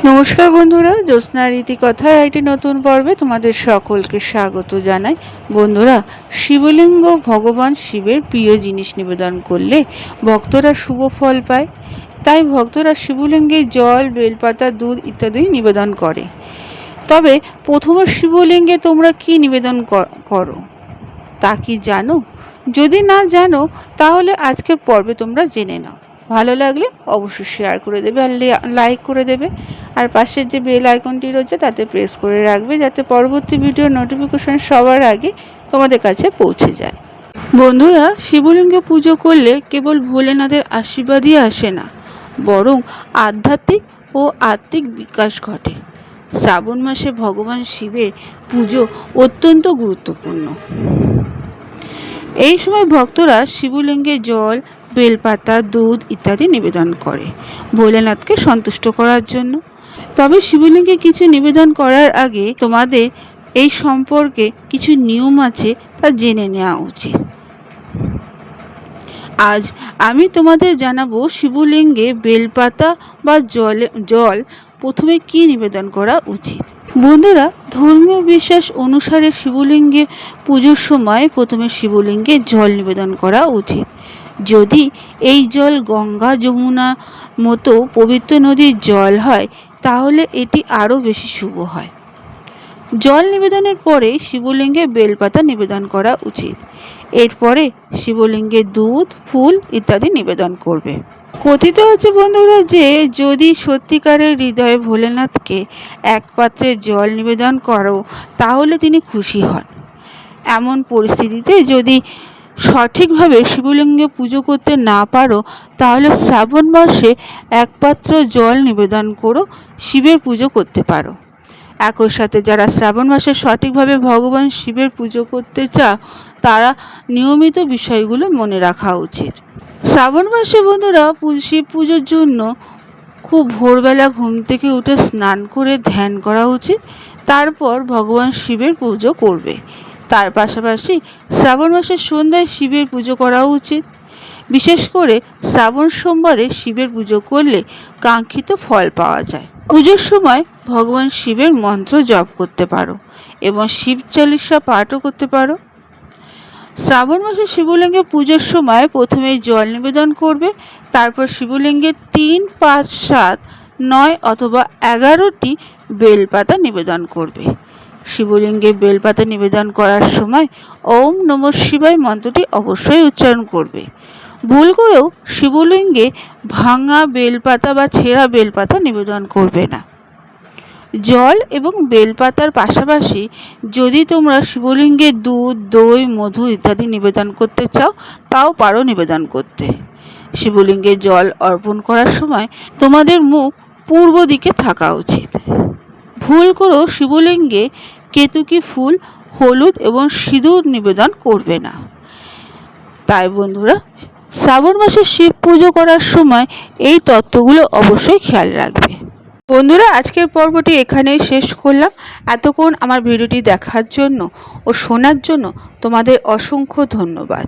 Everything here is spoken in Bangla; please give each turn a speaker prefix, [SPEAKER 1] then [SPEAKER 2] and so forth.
[SPEAKER 1] নমস্কার বন্ধুরা, জ্যোৎস্না রীতিকথার একটি নতুন পর্বে তোমাদের সকলকে স্বাগত জানাই। বন্ধুরা, শিবলিঙ্গ ভগবান শিবের প্রিয় জিনিস নিবেদন করলে ভক্তরা শুভ ফল পায়। তাই ভক্তরা শিবলিঙ্গে জল, বেলপাতা, দুধ ইত্যাদি নিবেদন করে। তবে প্রথমে শিবলিঙ্গে তোমরা কি নিবেদন করো তা কি জানো? যদি না জানো তাহলে আজকের পর্বে তোমরা জেনে নাও। ভালো লাগলে অবশ্যই শেয়ার করে দেবে আর লাইক করে দেবে, আর পাশের যে বেল আইকনটি রয়েছে তাতে প্রেস করে রাখবে যাতে পরবর্তী ভিডিওর নোটিফিকেশন সবার আগে তোমাদের কাছে পৌঁছে যায়। বন্ধুরা, শিবলিঙ্গে পুজো করলে কেবল ভোলেনাথের আশীর্বাদই আসে না, বরং আধ্যাত্মিক ও আত্মিক বিকাশ ঘটে। শ্রাবণ মাসে ভগবান শিবের পুজো অত্যন্ত গুরুত্বপূর্ণ। এই সময় ভক্তরা শিবলিঙ্গে জল, বেলপাতা, দুধ ইত্যাদি নিবেদন করে ভোলেনাথকে সন্তুষ্ট করার জন্য। তবে শিবলিঙ্গে কিছু নিবেদন করার আগে তোমাদের এই সম্পর্কে কিছু নিয়ম আছে, তা জেনে নেওয়া উচিত। আজ আমি তোমাদের জানাবো শিবলিঙ্গে বেলপাতা বা জল প্রথমে কি নিবেদন করা উচিত। বন্ধুরা, ধর্মীয় বিশ্বাস অনুসারে শিবলিঙ্গে পুজোর সময় প্রথমে শিবলিঙ্গে জল নিবেদন করা উচিত। যদি এই জল গঙ্গা, যমুনা মতো পবিত্র নদীর জল হয় তাহলে এটি আরও বেশি শুভ হয়। জল নিবেদনের পরে শিবলিঙ্গে বেলপাতা নিবেদন করা উচিত। এরপরে শিবলিঙ্গে দুধ, ফুল ইত্যাদি নিবেদন করবে। কথিত আছে বন্ধুরা যে যদি সত্যিকারের হৃদয়ে ভোলেনাথকে এক পাত্রে জল নিবেদন করো তাহলে তিনি খুশি হন। এমন পরিস্থিতিতে যদি সঠিকভাবে শিবলিঙ্গে পুজো করতে না পারো তাহলে শ্রাবণ মাসে এক পাত্র জল নিবেদন করো, শিবের পুজো করতে পারো। একই সাথে যারা শ্রাবণ মাসে সঠিকভাবে ভগবান শিবের পুজো করতে চাও তারা নিয়মিত বিষয়গুলো মনে রাখা উচিত। শ্রাবণ মাসে বন্ধুরা শিব পুজোর জন্য খুব ভোরবেলা ঘুম থেকে উঠে স্নান করে ধ্যান করা উচিত। তারপর ভগবান শিবের পুজো করবে। তার পাশাপাশি শ্রাবণ মাসের সন্ধ্যায় শিবের পুজো করা উচিত। বিশেষ করে শ্রাবণ সোমবারে শিবের পুজো করলে কাঙ্ক্ষিত ফল পাওয়া যায়। পুজোর সময় ভগবান শিবের মন্ত্র জপ করতে পারো এবং শিব চালিসা পাঠও করতে পারো। শ্রাবণ মাসে শিবলিঙ্গে পুজোর সময় প্রথমে জল নিবেদন করবে, তারপর শিবলিঙ্গে 3, 5, 7, 9 অথবা 11টি বেলপাতা নিবেদন করবে। শিবলিঙ্গে বেলপাতা নিবেদন করার সময় ওম নমঃ শিবায় মন্ত্রটি অবশ্যই উচ্চারণ করবে। ভুল করেও শিবলিঙ্গে ভাঙা বেলপাতা বা ছেঁড়া বেলপাতা নিবেদন করবে না। জল এবং বেলপাতার পাশাপাশি যদি তোমরা শিবলিঙ্গে দুধ, দই, মধু ইত্যাদি নিবেদন করতে চাও তাও পারো নিবেদন করতে। শিবলিঙ্গে জল অর্পণ করার সময় তোমাদের মুখ পূর্ব দিকে থাকা উচিত। ভুল করেও শিবলিঙ্গে কেতকী ফুল, হলুদ এবং সিঁদুর নিবেদন করবে না। তাই বন্ধুরা, শ্রাবণ মাসে শিব পুজো করার সময় এই তত্ত্বগুলো অবশ্যই খেয়াল রাখবে। বন্ধুরা, আজকের পর্বটি এখানেই শেষ করলাম। এতক্ষণ আমার ভিডিওটি দেখার জন্য ও শোনার জন্য তোমাদের অসংখ্য ধন্যবাদ।